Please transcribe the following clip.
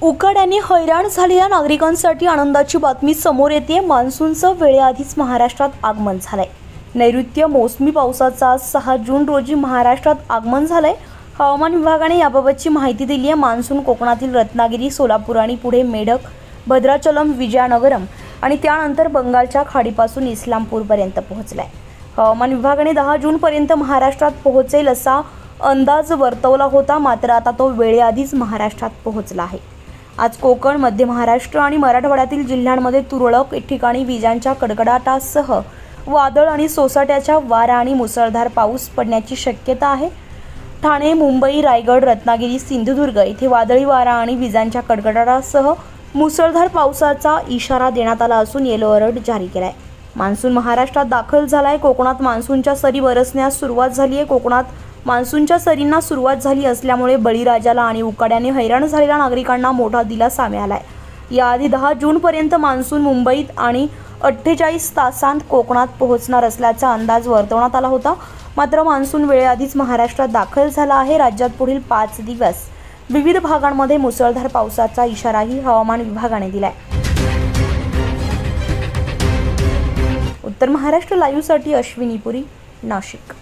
उकाड्याने हैराण झालेल्या नागरिकांसाठी आनंदाची बातमी समोर येते। मान्सूनचं वेळेआधीच महाराष्ट्रात आगमन झालंय। नैऋत्य मोसमी पावसाचं आज 6 जून रोजी महाराष्ट्रात आगमन झालंय। हवामान विभागाने याबाबतची माहिती दिली आहे। मान्सून कोकणातील रत्नागिरी, सोलापूर आणि पुढे मेढक, भद्राचलम, विजयनगरम आणि त्यानंतर बंगालच्या खाडीपासून इस्लामपूरपर्यंत पोहोचलाय। हवामान विभागाने 10 जून पर्यंत महाराष्ट्रात पोहोचेल असा अंदाज वर्तवला होता, मात्र आता तो वेळेआधीच महाराष्ट्रात पोहोचला आहे। आज कोकण, मध्य महाराष्ट्र आणि मराठवाड्यातील जिल्ह्यांमध्ये तुरळक ठिकाणी विजांच्या कडकडाटासह वादळ आणि सोसाट्याच्या वारा आणि मुसळधार पाऊस पडण्याची शक्यता आहे। ठाणे, मुंबई, रायगड, रत्नागिरी, सिंधुदुर्ग येथे वादळी वारा आणि विजांच्या कडकडाटासह मुसळधार पावसाचा इशारा देण्यात आला असून येलो अलर्ट जारी केला आहे। मान्सून महाराष्ट्रात दाखल झालाय। कोकणात मान्सूनच्या सरी बरसण्यास सुरुवात झाली आहे। कोकणात मान्सूनच्या सरींना सुरुवात झाली असल्यामुळे बळीराजाला आणि उकाड्याने हैराण झालेल्या नागरिकांना मोठा दिलासा मिळालाय। याआधी 10 जून पर्यंत मान्सून मुंबईत आणि 48 तासांत कोकणात पोहोचणार असल्याचा अंदाज वर्तवण्यात आला होता, मात्र मान्सून वेळेआधीच महाराष्ट्रात दाखल झाला आहे। राज्यात पुढील 5 दिवस विविध भागांमध्ये मुसळधार पावसाचा इशाराही हवामान विभागाने दिलाय। उत्तर महाराष्ट्र लाईव्हसाठी अश्विनी पुरी, नाशिक।